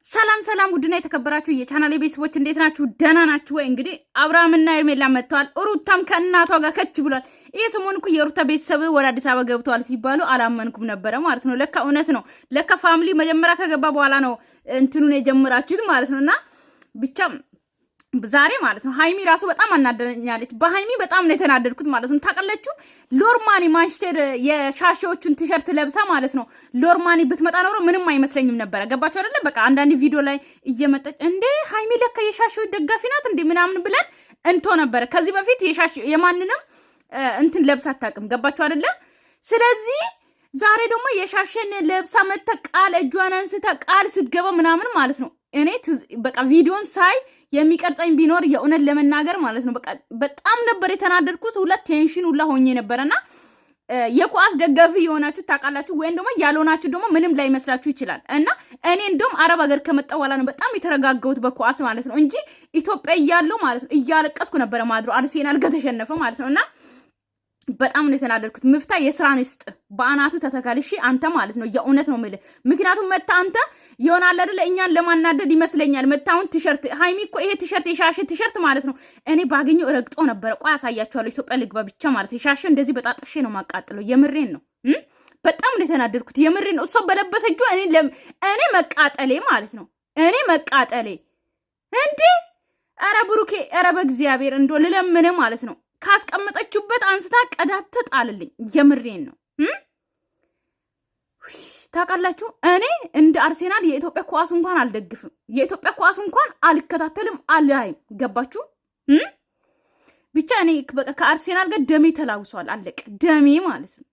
ሰላም ውድና የተከበራችሁ የቻናሌ ቤተሰቦች እንዴት ናችሁ? ደህና ናችሁ ወይ? እንግዲህ አብርሃምና ኤርሜላ መጥተዋል። ሩታም ከእናቷ ጋር ከች ብሏል። ይሄ ሰሞኑን እኮ የሩታ ቤተሰብ ወደ አዲስ አበባ ገብተዋል ሲባሉ አላመንኩም ነበረ ማለት ነው። ለካ እውነት ነው። ለካ ፋሚሊ መጀመሪያ ከገባ በኋላ ነው እንትኑን የጀመራችሁት ማለት ነውና ብቻ ዛሬ ማለት ነው ሃይሚ ራሱ በጣም አናደኛለች። በሃይሚ በጣም ነው የተናደድኩት ማለት ነው። ታቀለችው ሎርማኒ ማንቸስተር የሻሾቹን ቲሸርት ለብሳ ማለት ነው። ሎርማኒ ብትመጣ ኖሮ ምንም አይመስለኝም ነበር። ገባችሁ አይደለ? በቃ አንዳንድ ቪዲዮ ላይ እየመጣች እንዴ ሃይሚ ለካ የሻሾች ደጋፊ ናት እንዴ ምናምን ብለን እንቶ ነበር። ከዚህ በፊት የሻሽ የማንንም እንትን ለብሳ አታውቅም። ገባችሁ አይደለ? ስለዚህ ዛሬ ደግሞ የሻሽን ለብሳ መጣ ቃል እጇን አንስታ ቃል ስትገባ ምናምን ማለት ነው። እኔ በቃ ቪዲዮን ሳይ የሚቀርጸኝ ቢኖር የኡነን ለመናገር ማለት ነው። በቃ በጣም ነበር የተናደድኩት። ሁለት ቴንሽን ሁላ ሆኜ ነበርና የኳስ ደጋፊ የሆናችሁ ታውቃላችሁ ወይም ደግሞ ያልሆናችሁ ደግሞ ምንም ላይ መስላችሁ ይችላል። እና እኔ እንደውም አረብ ሀገር ከመጣሁ በኋላ ነው በጣም የተረጋጋሁት በኳስ ማለት ነው እንጂ ኢትዮጵያ እያለሁ ማለት ነው እያለቀስኩ ነበር ማድሮ አርሴናል ከተሸነፈ ማለት ነውና በጣም ነው የተናደድኩት። ምፍታ የስራን ይስጥ በአናቱ ተተካልሺ አንተ ማለት ነው። የኡነት ነው ማለት ምክንያቱም መታ አንተ ይሆናል አይደለ እኛን ለማናደድ ይመስለኛል። መታውን ቲሸርት ሃይሚ እኮ ይሄ ቲሸርት የሻሽ ቲሸርት ማለት ነው። እኔ ባገኘው ረግጦ ነበር። ቆይ አሳያችኋለሁ። ኢትዮጵያ ልግባ ብቻ ማለት የሻሽ እንደዚህ በጣጥሼ ነው ማቃጥለው። የምሬን ነው። በጣም ነው የተናደድኩት። የምሬን ነው። እሷ በለበሰችው እኔ መቃጠሌ ማለት ነው። እኔ መቃጠሌ እንዴ! ኧረ ብሩኬ፣ ኧረ በእግዚአብሔር እንዶ ልለምን ማለት ነው። ካስቀመጠችበት አንስታ ቀዳተ ጣልልኝ። የምሬን ነው። ታውቃላችሁ እኔ እንደ አርሴናል የኢትዮጵያ ኳስ እንኳን አልደግፍም። የኢትዮጵያ ኳስ እንኳን አልከታተልም፣ አላይም። ገባችሁ? ብቻ እኔ በቃ ከአርሴናል ጋር ደሜ ተላውሷል። አለቀ ደሜ ማለት ነው።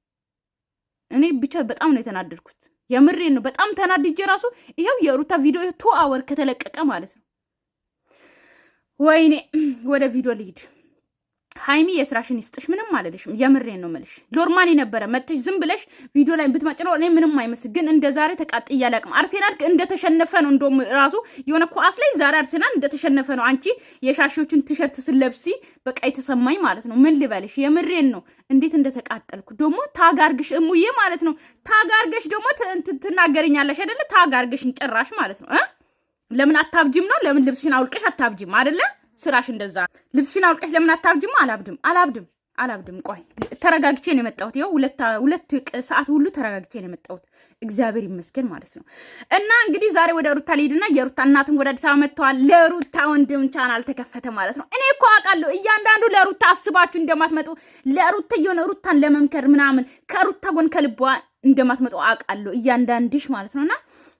እኔ ብቻ በጣም ነው የተናደድኩት። የምሬን ነው። በጣም ተናድጄ ራሱ ይሄው የሩታ ቪዲዮ 2 አወር ከተለቀቀ ማለት ነው። ወይኔ ወደ ቪዲዮ ልሂድ። ሃይሚ የስራሽን ይስጥሽ። ምንም አለልሽም። የምሬን ነው መልሽ። ሎርማኒ ነበረ መጥሽ ዝም ብለሽ ቪዲዮ ላይ ብትመጭነው እኔ ምንም አይመስል። ግን እንደ ዛሬ ተቃጥያ ያላቅም አርሴናል እንደተሸነፈ ነው። እንደውም ራሱ የሆነ ኳስ ላይ ዛሬ አርሴናል እንደተሸነፈ ነው። አንቺ የሻሾችን ቲሸርት ስለብሲ በቃ የተሰማኝ ማለት ነው። ምን ልበልሽ? የምሬን ነው። እንዴት እንደተቃጠልኩ ደግሞ ታጋርግሽ እሙዬ ማለት ነው። ታጋርገሽ ደግሞ ትናገርኛለሽ አይደለ? ታጋርገሽን ጭራሽ ማለት ነው። ለምን አታብጂም ነው? ለምን ልብስሽን አውልቀሽ አታብጂም አይደለ? ስራሽ እንደዛ ልብስሽን አውልቀሽ ለምን አታብጂም? አላብድም። ቆይ ተረጋግቼ ነው የመጣሁት። ይኸው ሁለት ሰዓት ሁሉ ተረጋግቼ ነው የመጣሁት። እግዚአብሔር ይመስገን ማለት ነው። እና እንግዲህ ዛሬ ወደ ሩታ ልሂድና የሩታ እናትም ወደ አዲስ አበባ መጥተዋል። ለሩታ ወንድም ቻናል ተከፈተ ማለት ነው። እኔ እኮ አውቃለሁ እያንዳንዱ ለሩታ አስባችሁ እንደማትመጡ ለሩታ የሆነ ሩታን ለመምከር ምናምን ከሩታ ጎን ከልቧ እንደማትመጡ አውቃለሁ እያንዳንድሽ ማለት ነውና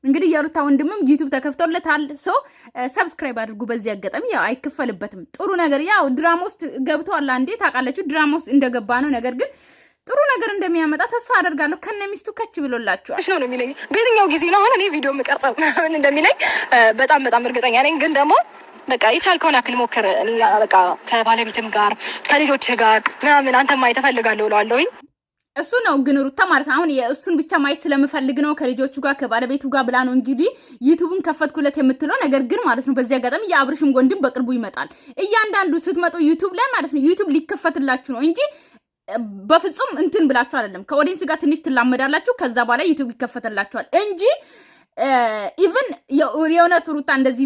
እንግዲህ የሩታ ወንድምም ዩቲዩብ ተከፍቶለታል። ሰው ሰብስክራይብ አድርጉ። በዚህ አጋጣሚ ያው አይከፈልበትም። ጥሩ ነገር ያው ድራማ ውስጥ ገብቷል። አንዴ ታውቃላችሁ ድራማ ውስጥ እንደገባ ነው። ነገር ግን ጥሩ ነገር እንደሚያመጣ ተስፋ አደርጋለሁ። ከነሚስቱ ከች ብሎላችኋል ነው የሚለኝ። በየትኛው ጊዜ ነው አሁን እኔ ቪዲዮ የምቀርጸው ምን እንደሚለኝ በጣም እርግጠኛ ነኝ። ግን ደግሞ በቃ የቻልከውን ያክል ሞክር። በቃ ከባለቤትም ጋር ከልጆችህ ጋር ምናምን አንተ ማየት እፈልጋለሁ እለዋለሁኝ። እሱ ነው ግን ሩታ ማለት ነው። አሁን እሱን ብቻ ማየት ስለምፈልግ ነው ከልጆቹ ጋር ከባለቤቱ ጋር ብላ ነው እንግዲህ ዩቲዩብን ከፈትኩለት የምትለው ነገር ግን ማለት ነው። በዚህ አጋጣሚ የአብርሽም ጎንድም በቅርቡ ይመጣል። እያንዳንዱ ስትመጡ ዩቲዩብ ላይ ማለት ነው ዩቲዩብ ሊከፈትላችሁ ነው እንጂ በፍጹም እንትን ብላችሁ አይደለም። ከኦዲየንስ ጋር ትንሽ ትላመዳላችሁ። ከዛ በኋላ ዩቲዩብ ይከፈትላችኋል እንጂ ኢቭን የእውነት ሩታ እንደዚህ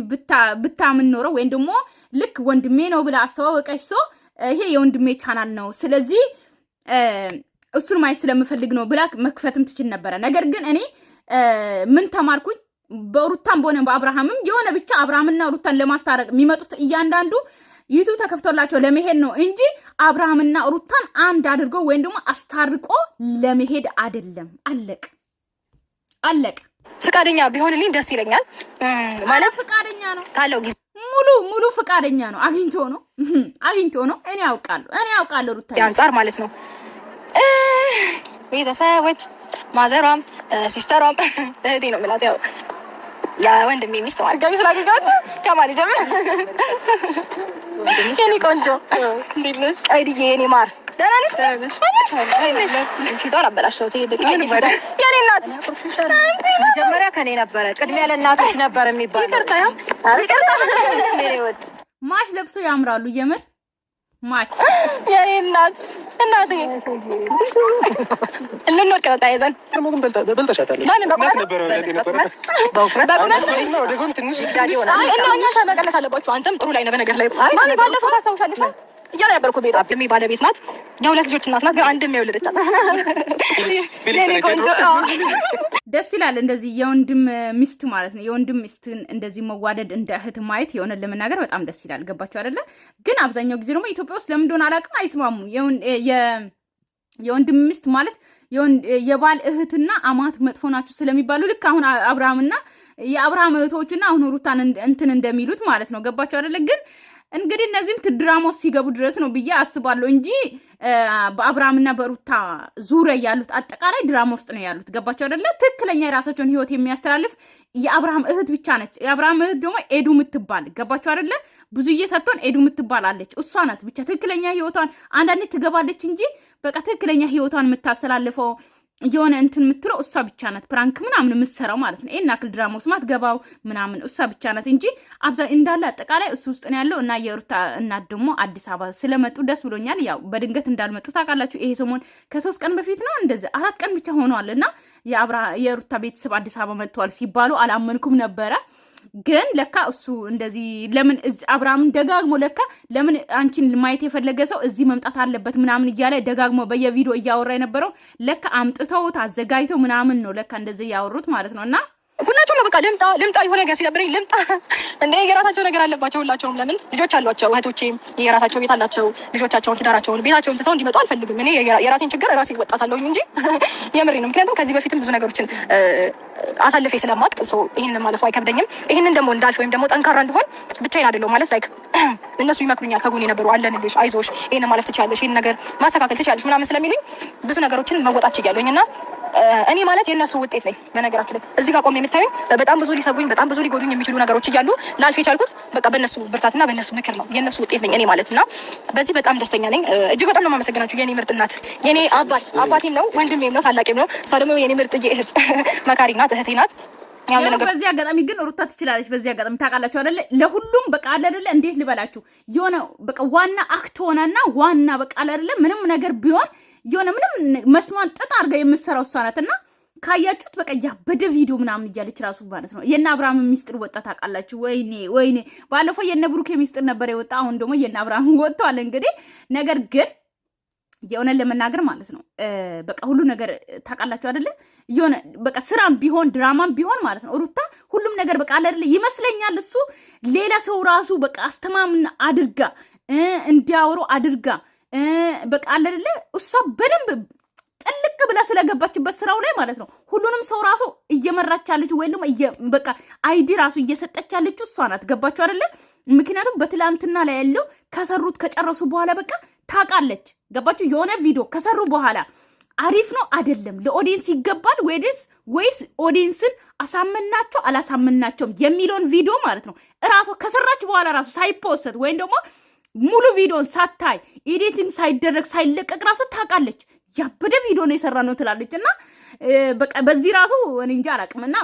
ብታምን ኖረው ወይም ደግሞ ልክ ወንድሜ ነው ብላ አስተዋወቀች ሰው ይሄ የወንድሜ ቻናል ነው ስለዚህ እሱን ማየት ስለምፈልግ ነው ብላ መክፈትም ትችል ነበረ። ነገር ግን እኔ ምን ተማርኩኝ? በሩታም በሆነ በአብርሃምም የሆነ ብቻ አብርሃምና ሩታን ለማስታረቅ የሚመጡት እያንዳንዱ ዩቲዩብ ተከፍቶላቸው ለመሄድ ነው እንጂ አብርሃምና ሩታን አንድ አድርጎ ወይም ደግሞ አስታርቆ ለመሄድ አይደለም። አለቀ። ፍቃደኛ ቢሆንልኝ ደስ ይለኛል። ማለት ፍቃደኛ ነው ካለው ጊዜ ሙሉ ፍቃደኛ ነው። አግኝቶ ነው። እኔ አውቃለሁ ሩታ ያንጻር ማለት ነው። ቤተሰቦች ማዘሯም ሲስተሯም እህቴ ነው ማለት ያው የወንድሜ ሚስት ማለት ጋር ስላገጋችሁ ከማን ጀምር ወንድሜ ቆንጆ እንዴት ነሽ? አይዲዬ የኔ ማር ደህና ነሽ? ፊቷን አበላሽተው የኔ እናት መጀመሪያ ከኔ ነበረ ቅድሚያ ለእናቶች ነበር የሚባለው። ማሽ ለብሶ ያምራሉ የምር ማች የኔ እናት እናቴ እንንወርቅ ነው ታይዘን በልተሻታለች። እኛ ተመቀነስ አለባችሁ። አንተም ጥሩ ላይ ነው በነገር ላይ ማሚ ባለፈው ታስታውሻለሽ እያለ ነበርኩ ቤት አብሚ ባለቤት ናት፣ የሁለት ልጆች እናት ናት። ግን አንድም የወለደቻት ደስ ይላል። እንደዚህ የወንድም ሚስት ማለት ነው። የወንድም ሚስትን እንደዚህ መዋደድ እንደ እህት ማየት የሆነ ለመናገር በጣም ደስ ይላል። ገባችሁ አይደለ? ግን አብዛኛው ጊዜ ደግሞ ኢትዮጵያ ውስጥ ለምን እንደሆነ አላውቅም አይስማሙ። የወንድም ሚስት ማለት የባል እህትና አማት መጥፎ ናችሁ ስለሚባሉ ልክ አሁን አብርሃምና የአብርሃም እህቶችና አሁን ሩታን እንትን እንደሚሉት ማለት ነው። ገባችሁ አይደለ? ግን እንግዲህ እነዚህም ድራማው ሲገቡ ድረስ ነው ብዬ አስባለሁ እንጂ በአብርሃምና በሩታ ዙሪያ ያሉት አጠቃላይ ድራማ ውስጥ ነው ያሉት። ገባቸው አይደለ? ትክክለኛ የራሳቸውን ህይወት የሚያስተላልፍ የአብርሃም እህት ብቻ ነች። የአብርሃም እህት ደግሞ ኤዱ ምትባል ገባቸው አይደለ? ብዙዬ ሰጥቶን ኤዱ ምትባል አለች። እሷ ናት ብቻ ትክክለኛ ህይወቷን አንዳንዴ ትገባለች እንጂ በቃ ትክክለኛ ህይወቷን የምታስተላልፈው የሆነ እንትን የምትለው እሷ ብቻ ናት። ፕራንክ ምናምን የምትሰራው ማለት ነው። ይሄን አክል ድራማ ውስጥ ማትገባው ምናምን እሷ ብቻ ናት እንጂ እንዳለ አጠቃላይ እሱ ውስጥ ነው ያለው። እና የሩታ እናት ደግሞ አዲስ አበባ ስለመጡ ደስ ብሎኛል። ያው በድንገት እንዳልመጡ ታውቃላችሁ። ይሄ ሰሞን ከ3 ቀን በፊት ነው እንደዚህ 4 ቀን ብቻ ሆነዋል። እና የሩታ ቤተሰብ አዲስ አበባ መጥተዋል ሲባሉ አላመንኩም ነበረ። ግን ለካ እሱ እንደዚህ ለምን አብርሃምን ደጋግሞ ለካ ለምን አንቺን ማየት የፈለገ ሰው እዚህ መምጣት አለበት ምናምን እያለ ደጋግሞ በየቪዲዮ እያወራ የነበረው ለካ አምጥተው አዘጋጅተው ምናምን ነው ለካ እንደዚህ ያወሩት ማለት ነው። እና ሁላችሁም ነው በቃ ልምጣ የሆነ ነገር ሲለብረኝ ልምጣ እንደ የራሳቸው ነገር አለባቸው ሁላቸውም። ለምን ልጆች አሏቸው፣ እህቶቼም የራሳቸው ቤት አላቸው። ልጆቻቸውን ትዳራቸውን ቤታቸውን ትተው እንዲመጡ አልፈልግም። እኔ የራሴን ችግር ራሴ እወጣታለሁ እንጂ የምሬ ነው። ምክንያቱም ከዚህ በፊትም ብዙ ነገሮችን አሳልፌ ስለማቅ ይህንን ማለፉ አይከብደኝም። ይህንን ደግሞ እንዳልፍ ወይም ደግሞ ጠንካራ እንድሆን ብቻዬን አይደለሁም ማለት ላይክ እነሱ ይመክሩኛል፣ ከጎኔ ነበሩ፣ አለንልሽ፣ አይዞሽ፣ ይህንን ማለፍ ትችያለሽ፣ ይህን ነገር ማስተካከል ትችያለሽ ምናምን ስለሚሉኝ ብዙ ነገሮችን መወጣት ችያለሁኝ። እና እኔ ማለት የእነሱ ውጤት ነኝ። በነገራችሁ ላይ እዚህ ጋር ቆሜ የምታዩኝ በጣም ብዙ ሊሰጉኝ በጣም ብዙ ሊጎዱኝ የሚችሉ ነገሮች እያሉ ላልፍ የቻልኩት በቃ በእነሱ ብርታትና በእነሱ ምክር ነው። የእነሱ ውጤት ነኝ እኔ ማለት እና በዚህ በጣም ደስተኛ ነኝ። እጅግ በጣም ነው የማመሰግናችሁ የኔ ምርጥ እናት፣ የኔ አባቴም ነው ወንድሜም ነው ታላቄም ነው። እሷ ደግሞ የኔ ምርጥዬ እህት መካሪ ናት፣ እህቴ ናት። በዚህ አጋጣሚ ግን ሩታ ትችላለች። በዚህ አጋጣሚ ታውቃላችሁ አይደለ? ለሁሉም በቃ አለ አይደለ? እንዴት ልበላችሁ የሆነ በቃ ዋና አክት ሆነና ዋና በቃ አለ አይደለ? ምንም ነገር ቢሆን የሆነ ምንም መስማን ጥጥ አድርጋ የምትሰራው እሷ ናት። እና ካያችሁት በቃ ያበደ ቪዲዮ ምናምን እያለች ራሱ ማለት ነው። የእነ አብርሃም ሚስጥር ወጣ ታውቃላችሁ? ወይኔ ባለፈው የእነ ብሩኬ ሚስጥር ነበር የወጣ፣ አሁን ደግሞ የእነ አብርሃም ወጥቷል። እንግዲህ ነገር ግን የሆነ ለመናገር ማለት ነው በቃ ሁሉ ነገር ታውቃላችሁ አይደለ? የሆነ በቃ ስራም ቢሆን ድራማም ቢሆን ማለት ነው ሩታ ሁሉም ነገር በቃ አለ አይደለ? ይመስለኛል እሱ ሌላ ሰው ራሱ በቃ አስተማምን አድርጋ እንዲያወሩ አድርጋ በቃ አለ አይደለ? እሷ በደንብ ጥልቅ ብላ ስለገባችበት ስራው ላይ ማለት ነው ሁሉንም ሰው ራሱ እየመራች ያለችው ወይም ደግሞ በቃ አይዲ ራሱ እየሰጠች ያለችው እሷ ናት። ገባችሁ አይደለ? ምክንያቱም በትላንትና ላይ ያለው ከሰሩት ከጨረሱ በኋላ በቃ ታውቃለች። ገባችሁ? የሆነ ቪዲዮ ከሰሩ በኋላ አሪፍ ነው አይደለም፣ ለኦዲየንስ ይገባል ወይስ ኦዲየንስን አሳምናቸው አላሳምናቸውም የሚለውን ቪዲዮ ማለት ነው እራሷ ከሰራች በኋላ ራሱ ሳይፖስት ወይም ደግሞ ሙሉ ቪዲዮን ሳታይ ኤዲቲንግ ሳይደረግ ሳይለቀቅ ራሱ ታውቃለች። ያበደ ቪዲዮ ነው የሰራ ነው ትላለች። እና በቃ በዚህ ራሱ እኔ እንጃ አላውቅም። እና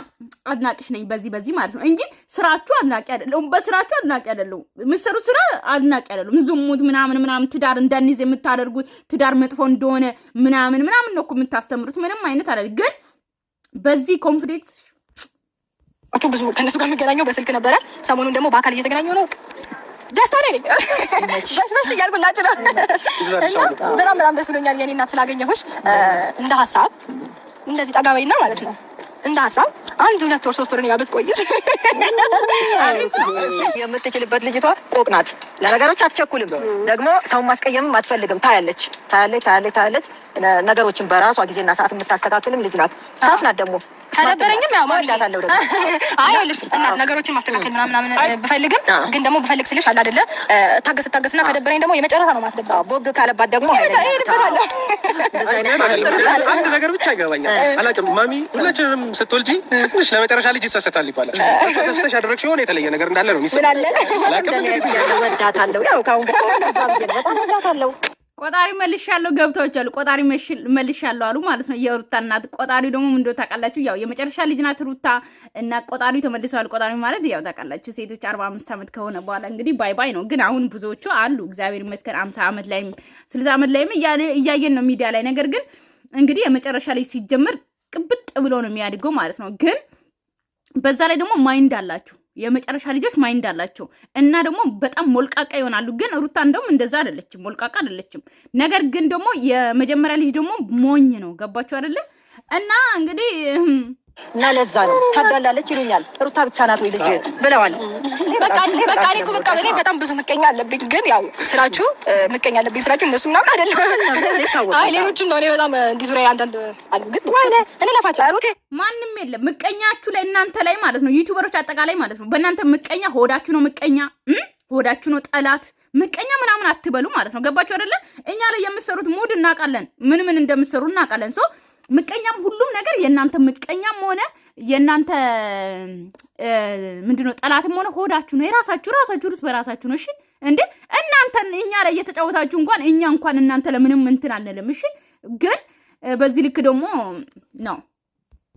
አድናቂሽ ነኝ በዚህ ማለት ነው እንጂ ስራችሁ አድናቂ አይደለም። በስራችሁ አድናቂ አይደለም። የምትሰሩት ስራ አድናቂ አይደለም። ዝሙት ምናምን ትዳር እንዳንይዝ የምታደርጉት ትዳር መጥፎ እንደሆነ ምናምን ነው እኮ የምታስተምሩት። ምንም አይነት አይደል። ግን በዚህ ኮንፍሊክት ብዙ ከነሱ ጋር የሚገናኘው በስልክ ነበረ። ሰሞኑን ደግሞ በአካል እየተገናኘው ነው። ደስታ ላይ ነኝ። በሽ እያልኩላችሁ ነው። እና በጣም ደስ ብሎኛል የኔ እናት ስላገኘሁሽ። እንደ ሀሳብ እንደዚህ ጠጋበይና ማለት ነው እንደ ሀሳብ 1 2 ወር 3 ወር ነው ብትቆይስ የምትችልበት ልጅቷ ቆቅ ናት። ለነገሮች አትቸኩልም። ደግሞ ሰው ማስቀየምም አትፈልግም። ታያለች ነገሮችን በራሷ ጊዜና ሰዓት የምታስተካክልም ልጅ ናት። ታፍ ናት ደግሞ ከነበረኝም ያው ማዳታለው ደግሞ አይልሽ እናት ነገሮችን ማስተካከል ምናምን በፈልግም ግን ደግሞ በፈልግ ስልሽ አለ አይደለ? ታገስና ከደበረኝ ደግሞ የመጨረሻ ነው ማስደባ። ቦግ ካለባት ደግሞ አይሄድበታለሁ። አንድ ነገር ብቻ ይገባኛል። አላውቅም ማሚ ሁላችንም ስትወልጂ ትንሽ ለመጨረሻ ልጅ ይሰሰታል ይባላል። ተሰስተሽ ያደረግሽ የሆነ የተለየ ነገር እንዳለ ነው የሚሰማኝ። አላውቅም ወዳታለሁ። ያው ካሁን በጣም ወዳታለሁ። ቆጣሪ መልሻለሁ ገብቶቻል። ቆጣሪ መልሻለሁ አሉ ማለት ነው የሩታ እናት። ቆጣሪ ደግሞ ምን እንደው ታውቃላችሁ፣ ያው የመጨረሻ ልጅ ናት ሩታ እና ቆጣሪ ተመልሰዋል። ቆጣሪ ማለት ያው ታውቃላችሁ ሴቶች 45 ዓመት ከሆነ በኋላ እንግዲህ ባይ ባይ ነው። ግን አሁን ብዙዎቹ አሉ እግዚአብሔር ይመስገን 50 ዓመት ላይም 60 ዓመት ላይም እያየን ነው ሚዲያ ላይ። ነገር ግን እንግዲህ የመጨረሻ ልጅ ሲጀምር ቅብጥ ብሎ ነው የሚያድገው ማለት ነው። ግን በዛ ላይ ደግሞ ማይንድ አላችሁ የመጨረሻ ልጆች ማይንድ አላቸው እና ደግሞ በጣም ሞልቃቃ ይሆናሉ። ግን ሩታ እንደውም እንደዛ አይደለችም፣ ሞልቃቃ አይደለችም። ነገር ግን ደግሞ የመጀመሪያ ልጅ ደግሞ ሞኝ ነው። ገባችሁ አይደለ? እና እንግዲህ እና ለዛ ነው ታዳላለች ይሉኛል። ሩታ ብቻ ናት ወይ ልጅ ብለዋል። በቃ እኔ እኮ በቃ እኔ በጣም ብዙ ምቀኛ አለብኝ። ግን ያው ስላችሁ ምቀኛ አለብኝ ስላችሁ እነሱ ምናምን አይደለም። አይ ሌሎቹም ነው። እኔ በጣም እንዲህ ዙሪያ አንዳንድ አሉ። ግን እኔ ለፋቻ ሩቴ ማንም የለም ምቀኛችሁ ላይ እናንተ ላይ ማለት ነው። ዩቲዩበሮች አጠቃላይ ማለት ነው። በእናንተ ምቀኛ ሆዳችሁ ነው። ምቀኛ ሆዳችሁ ነው። ጠላት ምቀኛ ምናምን አትበሉ ማለት ነው። ገባችሁ አይደለ? እኛ ላይ የምትሰሩት ሙድ እናውቃለን። ምን እንደምትሰሩ እናውቃለን። ሶ ምቀኛም ሁሉም ነገር የእናንተ ምቀኛም ሆነ የእናንተ ምንድነው ጠላትም ሆነ ሆዳችሁ ነው። የራሳችሁ ርስ በራሳችሁ ነው። እሺ እንዴ እናንተን እኛ ላይ እየተጫወታችሁ እንኳን እኛ እንኳን እናንተ ለምንም እንትን አንልም። እሺ ግን በዚህ ልክ ደግሞ ነው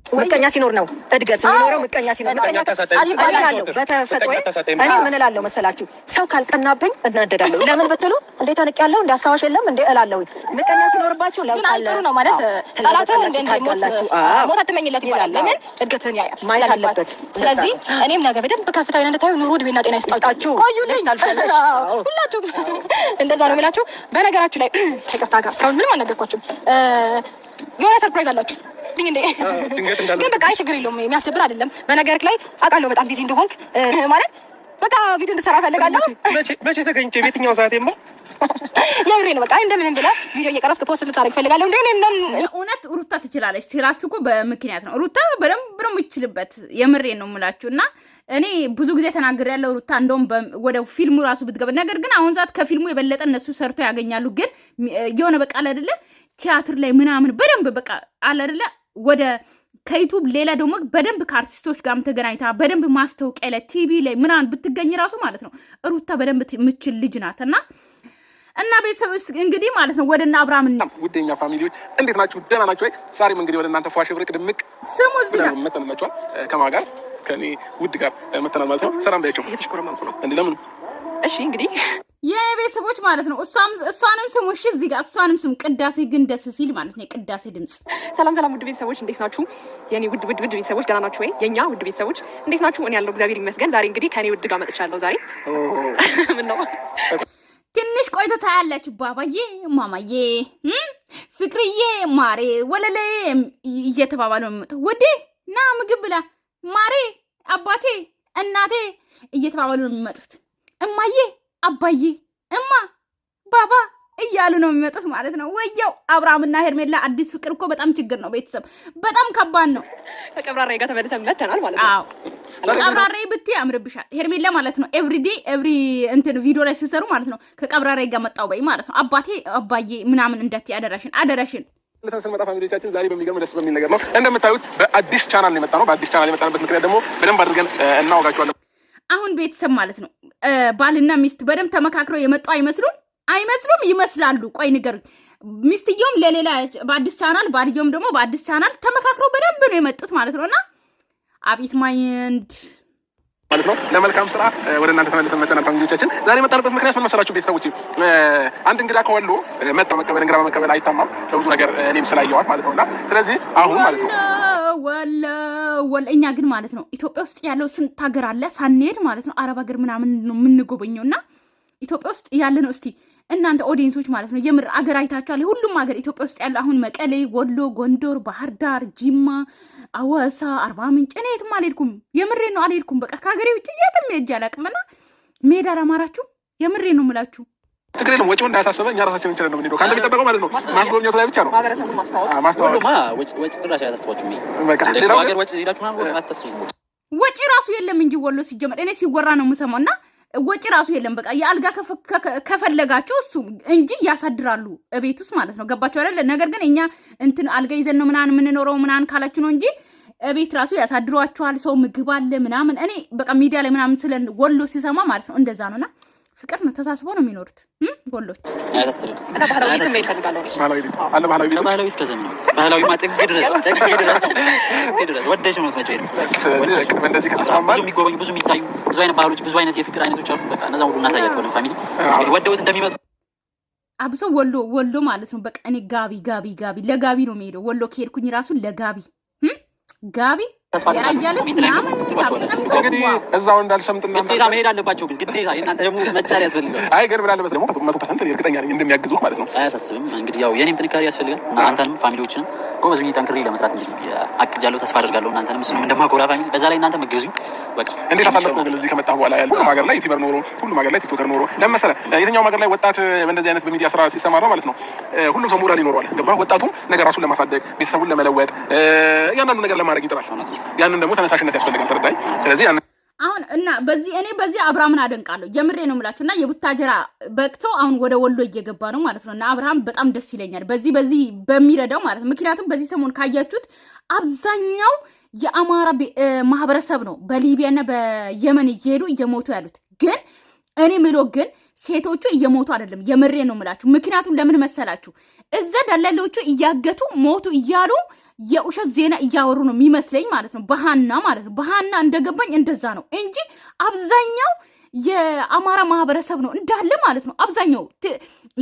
ምቀኛ ሲኖር ነው እድገት የሚኖረው። ምቀኛ ሲኖር በተፈጥሮ እኔ ምን እላለሁ መሰላችሁ፣ ሰው ካልቀናብኝ እናደዳለሁ። ለምን ብትሉ እንዴት አንቄያለሁ እንደ አስታዋሽ የለም እንደ እላለሁ። ምቀኛ ሲኖርባችሁ ለውጥ አለ ነው ማለት ጠላትን ሞት አትመኝለት ይባላል። ለምን እድገትን ያያል ማየት አለበት። ስለዚህ እኔም ነገ በደንብ ከፍታዊ እንድታዩ ኑሮ እድሜና ጤና ይስጣችሁ። ቆዩልኝ ሁላችሁም እንደዛ ነው የሚላችሁ። በነገራችሁ ላይ ከቅርታ ጋር እስካሁን ምንም አልነገርኳችሁም። የሆነ ሰርፕራይዝ አላችሁ እንዴ? ግን በቃ አይ ችግር የለውም የሚያስደብር አይደለም። በነገርክ ላይ አውቃለሁ በጣም ቢዚ እንደሆንክ ማለት በቃ ቪዲዮ እንድትሰራ ፈልጋለሁ። መቼ ተገኝቼ በየትኛው ሰዓቴማ የምሬ ነው። በቃ እንደምን ብለህ ቪዲዮ እየቀረስክ ፖስት ልታደርግ ፈልጋለሁ። እውነት ሩታ ትችላለች። ሲራችሁ እኮ በምክንያት ነው። ሩታ በደንብ ነው የምትችልበት። የምሬ ነው የምላችሁ እና እኔ ብዙ ጊዜ ተናግሬያለሁ። ሩታ እንደውም ወደ ፊልሙ ራሱ ብትገባ፣ ነገር ግን አሁን ዛት ከፊልሙ የበለጠ እነሱ ሰርቶ ያገኛሉ። ግን የሆነ በቃ አለ አይደለ ቲያትር ላይ ምናምን በደንብ በቃ አለ አይደለ ወደ ከዩቱብ ሌላ ደግሞ በደንብ ከአርቲስቶች ጋርም ተገናኝታ በደንብ ማስታወቂያ ላይ ቲቪ ላይ ምናምን ብትገኝ ራሱ ማለት ነው ሩታ በደንብ የምችል ልጅ ናት። እና ቤተሰብ እንግዲህ ማለት ነው ወደና አብርሃም እና ውደኛ ፋሚሊዎች እንዴት ናችሁ? ደህና ናችሁ ወይ? ዛሬም እንግዲህ ወደ እናንተ ፏሽ ብርቅ ድምቅ ስሙ እዚህ ጋር መተናላችኋል። ከማን ጋር? ከኔ ውድ ጋር መተናል ማለት ነው። ሰላም ባያችሁ። እየተሽኮረመምኩ ነው እንዴ? ለምን? እሺ እንግዲህ የቤተሰቦች ማለት ነው እሷንም ስሙ። እሺ እዚህ ጋር እሷንም ስሙ። ቅዳሴ ግን ደስ ሲል ማለት ነው የቅዳሴ ድምጽ። ሰላም ውድ ቤተሰቦች እንዴት ናችሁ? የኔ ውድ ቤተሰቦች ደህና ናችሁ ወይ? የኛ ውድ ቤተሰቦች እንዴት ናችሁ? እኔ ያለው እግዚአብሔር ይመስገን። ዛሬ እንግዲህ ከኔ ውድ ጋር መጥቻለሁ። ዛሬ ምን ነው ትንሽ ቆይቶ ታያላችሁ። ባባዬ፣ ማማዬ፣ ፍቅርዬ፣ ማሬ፣ ወለሌ እየተባባሉ ነው የሚመጡት። ውዴ ና ምግብ ብላ፣ ማሬ፣ አባቴ፣ እናቴ እየተባባሉ ነው የሚመጡት። እማዬ፣ አባዬ፣ እማ፣ ባባ እያሉ ነው የሚመጡት ማለት ነው። ወየው አብርሃምና ሄርሜላ አዲስ ፍቅር እኮ በጣም ችግር ነው ቤተሰብ፣ በጣም ከባድ ነው። ከቀብራራይ ጋር ተመልሰን መተናል ማለት ነው። አዎ ከቀብራራይ ብትይ ያምርብሻል ሄርሜላ ማለት ነው። ኤቭሪ እንትን ቪዲዮ ላይ ሲሰሩ ማለት ነው ከቀብራራይ ጋር መጣው በይ ማለት ነው። አባቴ አባዬ ምናምን እንደት አደረሽን ለተሰማታ ፋሚሊዎቻችን ዛሬ በሚገርም ደስ በሚል ነገር ነው እንደምታዩት በአዲስ ቻናል ነው የመጣነው። በአዲስ ቻናል የመጣንበት ምክንያት ደግሞ በደንብ አድርገን እናወጋቸዋለን። አሁን ቤተሰብ ማለት ነው ባልና ሚስት በደንብ ተመካክረው የመጡ አይመስሉም ይመስላሉ። ቆይ ንገሩኝ። ሚስትየውም ለሌላ በአዲስ ቻናል ባልየውም ደግሞ በአዲስ ቻናል ተመካክረው በደንብ ነው የመጡት ማለት ነውና አቢት ማይንድ ማለት ነው። ለመልካም ስራ ወደ እናንተ ተመልሰን መተናል። ፋሚሊዎቻችን ዛሬ የመጣንበት ምክንያት ምን መሰላችሁ ቤተሰቦች? አንድ እንግዳ ከወሎ መጣ መቀበል እንግዳ በመቀበል አይታማም ለብዙ ነገር እኔም ስላየዋት ማለት ነውና ስለዚህ አሁን ማለት ነው ወለ እኛ ግን ማለት ነው ኢትዮጵያ ውስጥ ያለው ስንት ሀገር አለ ሳንሄድ ማለት ነው አረብ ሀገር ምናምን ነው የምንጎበኘውና ኢትዮጵያ ውስጥ ያለ ነው። እስቲ እናንተ ኦዲየንሶች ማለት ነው የምር አገር አይታችኋል? ሁሉም ሀገር ኢትዮጵያ ውስጥ ያለው አሁን መቀሌ፣ ወሎ፣ ጎንደር፣ ባህር ዳር፣ ጂማ፣ አዋሳ፣ አርባ ምንጭ እኔ የትም አልሄድኩም። የምሬን ነው አልሄድኩም። በቃ ከሀገሬ ውጭ የትም ሄጄ አላውቅምና ሜዳ አላማራችሁ? የምሬን ነው የምላችሁ። ትግሬ ነው ወጪው እንዳያሳስበ እኛ ራሳችን እንችላለን ነው የምንሄደው። ካንተ የሚጠበቀው ማለት ነው ማስጎብኘት ላይ ብቻ ነው። ማህበረሰቡን ማስተዋወቅ ወጪ ጥራሽ ያሳስባችሁ ሚ በቃ ሌላው ሀገር ወጪ ይላችሁ ማለት አታስቡ። ወጪ ራሱ የለም እንጂ ወሎ ሲጀመር እኔ ሲወራ ነው የምሰማውና ወጪ ራሱ የለም። በቃ የአልጋ ከፈለጋችሁ እሱ እንጂ ያሳድራሉ እቤት ውስጥ ማለት ነው። ገባችሁ አይደል? ነገር ግን እኛ እንትን አልጋ ይዘን ነው ምናምን የምንኖረው ምናምን ካላችሁ ነው እንጂ እቤት ራሱ ያሳድሯችኋል። ሰው ምግብ አለ ምናምን። እኔ በቃ ሚዲያ ላይ ምናምን ስለ ወሎ ሲሰማ ማለት ነው እንደዛ ነውና ፍቅር ነው፣ ተሳስበው ነው የሚኖሩት ወሎች። አያሳስብም። እና ባህላዊ ቤት መሄድ ፈልጋለሁ። ባህላዊ ቤት አለ። ባህላዊ ቤት ባህላዊ እስከ ዘመናዊ ባህላዊ ማጥቅ ድረስ ወደሽ ነው መቼ ነው እንደዚህ ከተስማማን ብዙ የሚጎበኙ ብዙ የሚታዩ ብዙ አይነት ባህሎች ብዙ አይነት የፍቅር አይነቶች አሉ። በቃ እነዛ ሁሉ እናሳያቸው ነው ፋሚሊ ወደውት እንደሚመጡ አብሶ ወሎ ማለት ነው። በቃ እኔ ጋቢ ለጋቢ ነው የሚሄደው። ወሎ ከሄድኩኝ ራሱ ለጋቢ ጋቢ ያያለች ምናምን እንግዲህ እዛው እንዳልሰምጥና ግዴታ መሄድ አለባቸው። ግን ግዴታ የእናንተ ደግሞ መጫር ያስፈልጋል። አይ ግን ምን አለበት ደግሞ 100% እርግጠኛ ነኝ እንደሚያግዙ ማለት ነው። አያሳስብም። እንግዲህ ያው የኔም ጥንካሬ ያስፈልጋል። አንተንም ፋሚሊዎችንም ጎበዝ ብዬ ጠንክሬ ለመስራት እንግዲህ አቅጃለሁ፣ ተስፋ አደርጋለሁ። እናንተንም እሱንም እንደማኮራ ፋሚሊ በዛ ላይ እናንተ መገዙኝ በቃ እንዴት አሳለፍኩ። ግን እዚህ ከመጣሁ በኋላ ያለው ሀገር ላይ ዩቲዩበር ኖሮ ሁሉም ሀገር ላይ ቲክቶከር ኖሮ ለምሳሌ የትኛውም ሀገር ላይ ወጣት በእንደዚህ አይነት በሚዲያ ስራ ሲሰማራ ማለት ነው ሁሉም ሰው ሞራል ይኖረዋል። ገባህ? ወጣቱም ነገር ራሱን ለማሳደግ ቤተሰቡን ለመለወጥ እያንዳንዱ ነገር ለማድረግ ይጥራል። ያንን ደግሞ ተነሳሽነት ያስፈልጋል። ተረዳኝ። ስለዚህ አሁን እና በዚህ አብርሃምን አደንቃለሁ። የምሬ ነው የምላችሁ። እና የቡታጀራ በቅቶ አሁን ወደ ወሎ እየገባ ነው ማለት ነው። እና አብርሃም በጣም ደስ ይለኛል በዚህ በሚረዳው ማለት ነው። ምክንያቱም በዚህ ሰሞን ካያችሁት አብዛኛው የአማራ ማህበረሰብ ነው በሊቢያና በየመን እየሄዱ እየሞቱ ያሉት። ግን እኔ ምሎ ግን ሴቶቹ እየሞቱ አይደለም። የምሬ ነው የምላችሁ። ምክንያቱም ለምን መሰላችሁ? እዛ ደላሎቹ እያገቱ ሞቱ እያሉ የውሸት ዜና እያወሩ ነው የሚመስለኝ ማለት ነው። በሃና ማለት ነው። በሃና እንደገባኝ እንደዛ ነው እንጂ አብዛኛው የአማራ ማህበረሰብ ነው እንዳለ ማለት ነው። አብዛኛው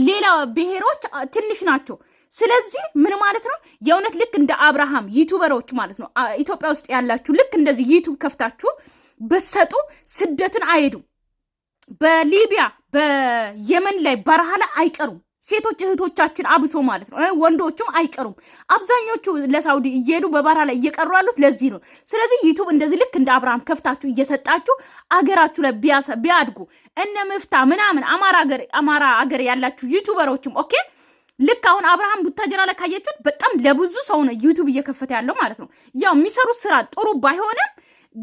ሌላ ብሔሮች ትንሽ ናቸው። ስለዚህ ምን ማለት ነው? የእውነት ልክ እንደ አብርሃም ዩቱበሮች ማለት ነው ኢትዮጵያ ውስጥ ያላችሁ ልክ እንደዚህ ዩቱብ ከፍታችሁ በሰጡ ስደትን አይሄዱም። በሊቢያ በየመን ላይ በረሃ ላይ አይቀሩም። ሴቶች እህቶቻችን አብሶ ማለት ነው ወንዶቹም አይቀሩም። አብዛኞቹ ለሳውዲ እየሄዱ በበረሃ ላይ እየቀሩ ያሉት ለዚህ ነው። ስለዚህ ዩቱብ እንደዚህ ልክ እንደ አብርሃም ከፍታችሁ እየሰጣችሁ አገራችሁ ላይ ቢያድጉ እነ ምፍታ ምናምን አማራ አገር ያላችሁ ዩቱበሮችም ኦኬ ልክ አሁን አብርሃም ቡታጀራ ላይ ካያችሁት በጣም ለብዙ ሰው ነው ዩቱብ እየከፈተ ያለው ማለት ነው። ያው የሚሰሩት ስራ ጥሩ ባይሆንም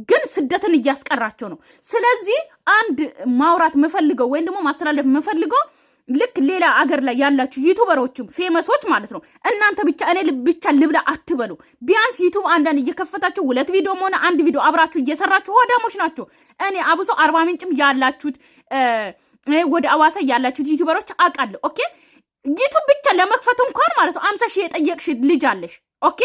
ግን ስደትን እያስቀራቸው ነው። ስለዚህ አንድ ማውራት መፈልገው ወይም ደግሞ ማስተላለፍ መፈልገው ልክ ሌላ አገር ላይ ያላችሁ ዩቱበሮችም ፌመሶች ማለት ነው እናንተ ብቻ እኔ ብቻ ልብላ አትበሉ። ቢያንስ ዩቱብ አንዳንድ እየከፈታችሁ 2 ቪዲዮ ሆነ 1 ቪዲዮ አብራችሁ እየሰራችሁ ሆዳሞች ናቸው። እኔ አብሶ 40 ምንጭም ያላችሁት ወደ አዋሳ ያላችሁት ዩቱበሮች አውቃለሁ። ኦኬ ዩቱብ ብቻ ለመክፈት እንኳን ማለት ነው 50 ሺህ የጠየቅሽ ልጅ አለሽ። ኦኬ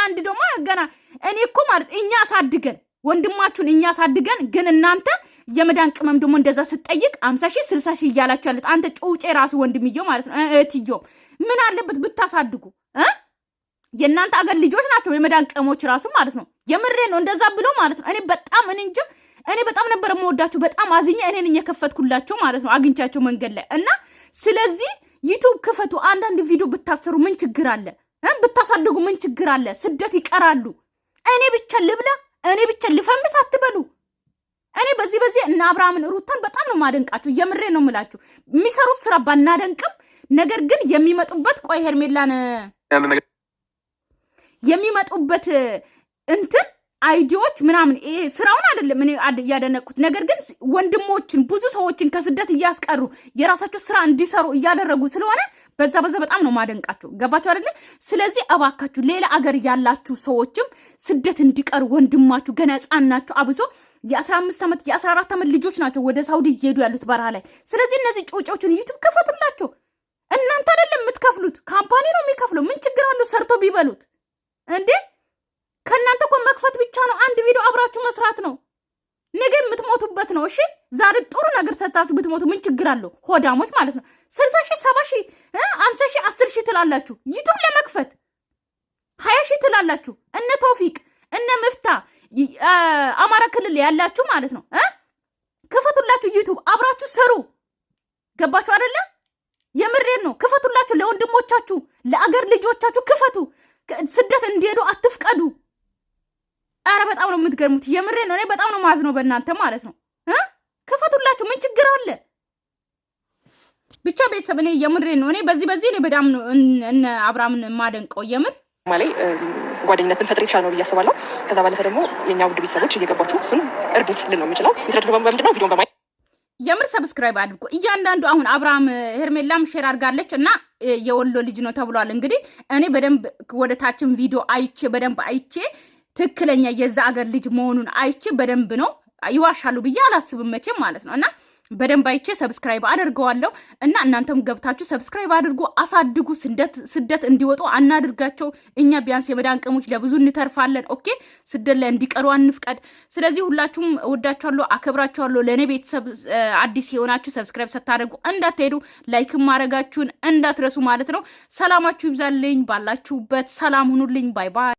አንድ ደግሞ ገና እኔ እኮ ማለት እኛ አሳድገን ወንድማችሁን እኛ አሳድገን ግን እናንተ የመዳን ቅመም ደግሞ እንደዛ ስትጠይቅ 50 ሺህ 60 ሺህ እያላችሁ ያለት አንተ ጩጬ ራሱ ወንድምየው ማለት ነው እህትየው ምን አለበት ብታሳድጉ የእናንተ አገር ልጆች ናቸው የመዳን ቅመሞች ራሱ ማለት ነው። የምሬ ነው እንደዛ ብሎ ማለት ነው። እኔ በጣም እኔ በጣም ነበር የምወዳቸው በጣም አዝኛ እኔ ነኝ የከፈትኩላቸው ማለት ነው አግኝቻቸው መንገድ ላይ እና ስለዚህ ዩቱብ ክፈቱ። አንዳንድ ቪዲዮ ብታሰሩ ምን ችግር አለ? ብታሳድጉ ምን ችግር አለ? ስደት ይቀራሉ። እኔ ብቻ ልብላ እኔ ብቻ ልፈምስ አትበሉ። እኔ በዚህ እና አብርሃምን ሩታን በጣም ነው ማደንቃችሁ። የምሬ ነው የምላችሁ። የሚሰሩት ስራ ባናደንቅም ነገር ግን የሚመጡበት ቆይ ሄርሜላን የሚመጡበት እንትን አይዲዎች ምናምን ስራውን አይደለም እኔ ያደነቁት። ነገር ግን ወንድሞችን ብዙ ሰዎችን ከስደት እያስቀሩ የራሳቸው ስራ እንዲሰሩ እያደረጉ ስለሆነ በዛ በጣም ነው ማደንቃቸው። ገባችሁ አይደለ? ስለዚህ እባካችሁ ሌላ አገር ያላችሁ ሰዎችም ስደት እንዲቀሩ ወንድማችሁ ገና ህፃን ናቸው። አብሶ የ15 ዓመት የ14 ዓመት ልጆች ናቸው ወደ ሳውዲ እየሄዱ ያሉት በረሃ ላይ። ስለዚህ እነዚህ ጮጮችን ዩቲዩብ ከፈቱላቸው። እናንተ አይደለም የምትከፍሉት ካምፓኒ ነው የሚከፍለው። ምን ችግር አለው ሰርቶ ቢበሉት እንዴ? ከእናንተ እኮ መክፈት ብቻ ነው። አንድ ቪዲዮ አብራችሁ መስራት ነው። ነገ የምትሞቱበት ነው። እሺ ዛሬ ጥሩ ነገር ሰጣችሁ ብትሞቱ ምን ችግር አለው? ሆዳሞች ማለት ነው 60 ሺህ 70 ሺህ 50 ሺህ 10 ሺህ ትላላችሁ ዩቱብ ለመክፈት 20 ሺህ ትላላችሁ። እነ ቶፊቅ እነ ምፍታ አማራ ክልል ያላችሁ ማለት ነው ክፈቱላችሁ ዩቱብ አብራችሁ ስሩ። ገባችሁ አይደለ? የምሬን ነው። ክፈቱላችሁ ለወንድሞቻችሁ ለአገር ልጆቻችሁ ክፈቱ። ስደት እንዲሄዱ አትፍቀዱ። አረ በጣም ነው የምትገርሙት። የምሬን ነው። እኔ በጣም ነው ማዝነው በእናንተ ማለት ነው። ክፈቱላችሁ ምን ችግር አለ? ብቻ ቤተሰብ እኔ የምሬን ነው። እኔ በዚህ እኔ በጣም ነው እነ አብርሃምን ማደንቀው የምር ማለት ጓደኝነት ብንፈጥር ይችላል ነው ብዬ አስባለሁ። ከዛ ባለፈ ደግሞ የኛ ውድ ቤተሰቦች እየገባችሁ እሱን እርዱት ልል ነው የምችለው። የተረዱ በምንድነው ቪዲዮን በማየት የምር ሰብስክራይብ አድርጎ እያንዳንዱ አሁን አብርሃም ሄርሜላም ሼር አድርጋለች እና የወሎ ልጅ ነው ተብሏል። እንግዲህ እኔ በደንብ ወደ ታችን ቪዲዮ በደንብ አይቼ ትክክለኛ የዛ አገር ልጅ መሆኑን አይቼ በደንብ ነው ይዋሻሉ ብዬ አላስብም መቼም ማለት ነው። እና በደንብ አይቼ ሰብስክራይብ አድርገዋለሁ እና እናንተም ገብታችሁ ሰብስክራይብ አድርጉ፣ አሳድጉ። ስደት እንዲወጡ አናድርጋቸው። እኛ ቢያንስ የመዳን ቅሞች ለብዙ እንተርፋለን። ኦኬ ስደት ላይ እንዲቀሩ አንፍቀድ። ስለዚህ ሁላችሁም ወዳችኋለሁ፣ አከብራችኋለሁ። ለእኔ ቤተሰብ አዲስ የሆናችሁ ሰብስክራይብ ስታደርጉ እንዳትሄዱ፣ ላይክም ማድረጋችሁን እንዳትረሱ ማለት ነው። ሰላማችሁ ይብዛልኝ። ባላችሁበት ሰላም ሁኑልኝ። ባይ ባይ።